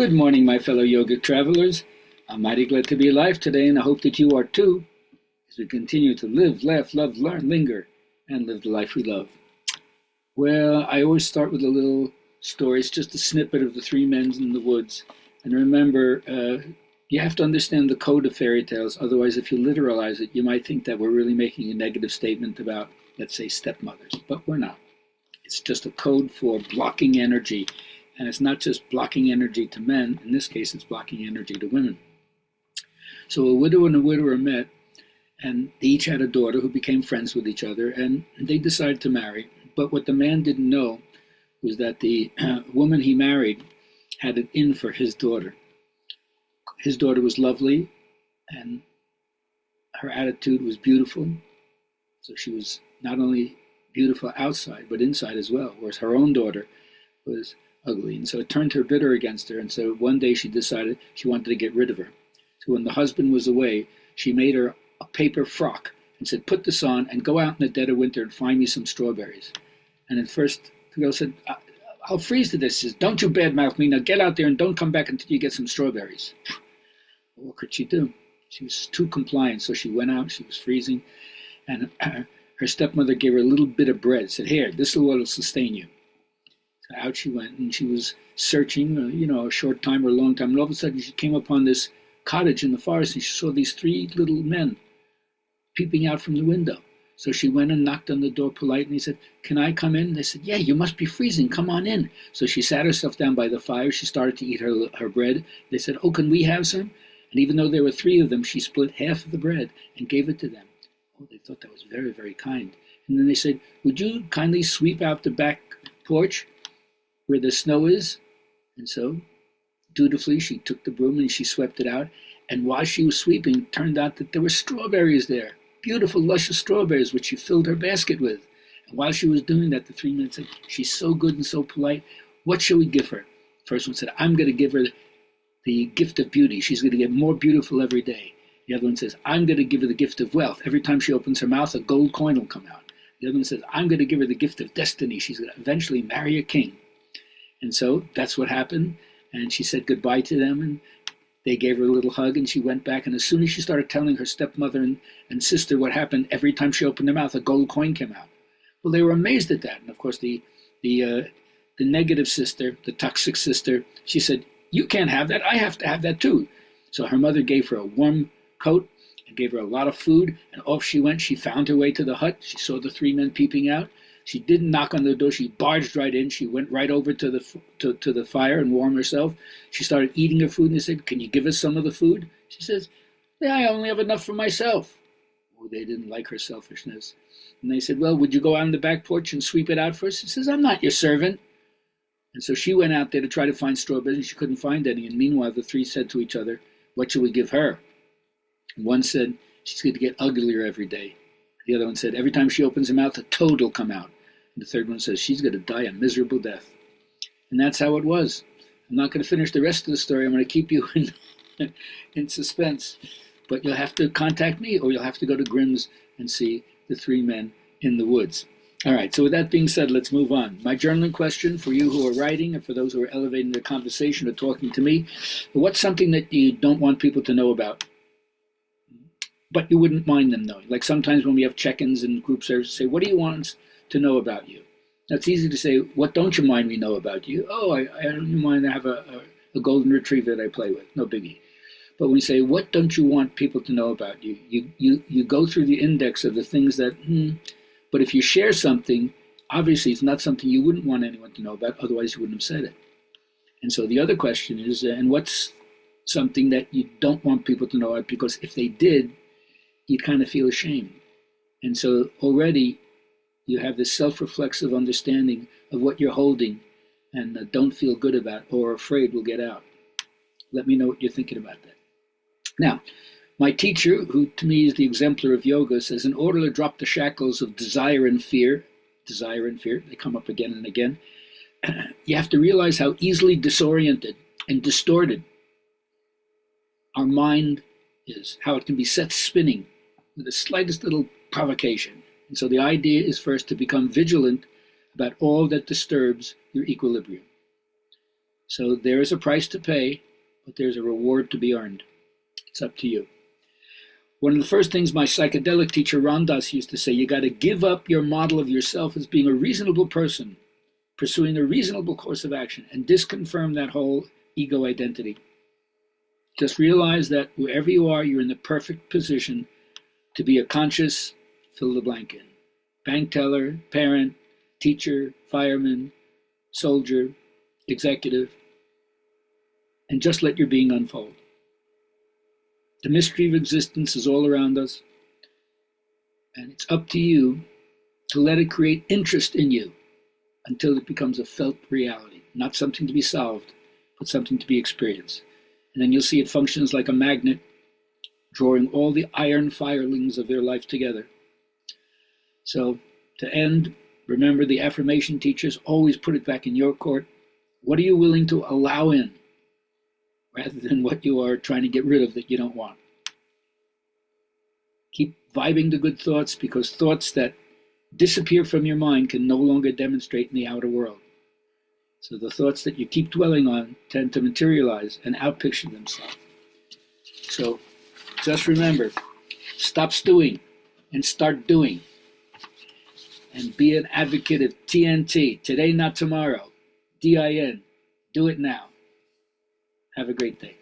Good morning, my fellow yogic travelers. I'm mighty glad to be alive today, and I hope that you are too, as we continue to live, laugh, love, learn, linger, and live the life we love. Well, I always start with a little story. It's just a snippet of the three men in the woods. And remember, you have to understand the code of fairy tales. Otherwise, if you literalize it, you might think that we're really making a negative statement about, let's say, stepmothers. But we're not. It's just a code for blocking energy. And it's not just blocking energy to men. In this case, it's blocking energy to women. So a widow and a widower met, and they each had a daughter who became friends with each other, and they decided to marry. But what the man didn't know was that the woman he married had it in for his daughter. His daughter was lovely, and her attitude was beautiful. So she was not only beautiful outside, but inside as well, whereas her own daughter was ugly. And so it turned her bitter against her. And so one day she decided she wanted to get rid of her. So when the husband was away, she made her a paper frock and said, put this on and go out in the dead of winter and find me some strawberries. And at first the girl said, I'll freeze to this. She says, don't you badmouth me. Now get out there and don't come back until you get some strawberries. What could she do? She was too compliant. So she went out, she was freezing. And her stepmother gave her a little bit of bread, said, here, this is what will sustain you. So out she went, and she was searching, a short time or a long time. And all of a sudden she came upon this cottage in the forest, and she saw these three little men peeping out from the window. So she went and knocked on the door politely and said, can I come in? They said, yeah, you must be freezing. Come on in. So she sat herself down by the fire. She started to eat her bread. They said, oh, can we have some? And even though there were three of them, she split half of the bread and gave it to them. Oh, they thought that was very, very kind. And then they said, would you kindly sweep out the back porch where the snow is? And so dutifully she took the broom and she swept it out. And while she was sweeping, it turned out that there were strawberries there, beautiful, luscious strawberries, which she filled her basket with. And while she was doing that, the three men said, she's so good and so polite. What shall we give her? First one said, I'm going to give her the gift of beauty. She's going to get more beautiful every day. The other one says, I'm going to give her the gift of wealth. Every time she opens her mouth, a gold coin will come out. The other one says, I'm going to give her the gift of destiny. She's going to eventually marry a king. And so that's what happened. And she said goodbye to them, and they gave her a little hug, and she went back. And as soon as she started telling her stepmother and sister what happened, every time she opened her mouth, a gold coin came out. Well, they were amazed at that. And of course, the negative sister, the toxic sister, she said, you can't have that. I have to have that too. So her mother gave her a warm coat and gave her a lot of food, and off she went. She found her way to the hut. She saw the three men peeping out. She didn't knock on the door. She barged right in. She went right over to the fire and warmed herself. She started eating her food, and they said, can you give us some of the food? She says, yeah, I only have enough for myself. Oh, they didn't like her selfishness. And they said, well, would you go out on the back porch and sweep it out for us? She says, I'm not your servant. And so she went out there to try to find strawberries, and she couldn't find any. And meanwhile, the three said to each other, what shall we give her? And one said, she's going to get uglier every day. The other one said, every time she opens her mouth, a toad will come out. And the third one says, she's going to die a miserable death. And that's how it was. I'm not going to finish the rest of the story. I'm going to keep you in suspense. But you'll have to contact me, or you'll have to go to Grimm's and see the three men in the woods. All right, so with that being said, let's move on. My journaling question for you who are writing and for those who are elevating the conversation or talking to me, what's something that you don't want people to know about, but you wouldn't mind them knowing? Like sometimes when we have check-ins and group services, say, what do you want us to know about you? Now, it's easy to say, what don't you mind me know about you? Oh, I don't mind I have a golden retriever that I play with. No biggie. But when we say, what don't you want people to know about you? You go through the index of the things that, but if you share something, obviously it's not something you wouldn't want anyone to know about, otherwise you wouldn't have said it. And so the other question is, and what's something that you don't want people to know about, because if they did, you'd kind of feel ashamed. And so already you have this self-reflexive understanding of what you're holding and don't feel good about or afraid will get out. Let me know what you're thinking about that. Now, my teacher, who to me is the exemplar of yoga, says in order to drop the shackles of desire and fear, they come up again and again, you have to realize how easily disoriented and distorted our mind is, how it can be set spinning with the slightest little provocation. And so the idea is first to become vigilant about all that disturbs your equilibrium. So there is a price to pay, but there's a reward to be earned. It's up to you. One of the first things my psychedelic teacher Ram Dass used to say, you got to give up your model of yourself as being a reasonable person, pursuing a reasonable course of action, and disconfirm that whole ego identity. Just realize that wherever you are, you're in the perfect position to be a conscious, fill the blank in. Bank teller, parent, teacher, fireman, soldier, executive, and just let your being unfold. The mystery of existence is all around us, and it's up to you to let it create interest in you until it becomes a felt reality, not something to be solved, but something to be experienced. And then you'll see it functions like a magnet, drawing all the iron firelings of their life together. So, to end, remember the affirmation teachers always put it back in your court. What are you willing to allow in, rather than what you are trying to get rid of that you don't want? Keep vibing the good thoughts, because thoughts that disappear from your mind can no longer demonstrate in the outer world. So the thoughts that you keep dwelling on tend to materialize and outpicture themselves. So just remember, stop stewing and start doing. And be an advocate of TNT, today not tomorrow, DIN, do it now. Have a great day.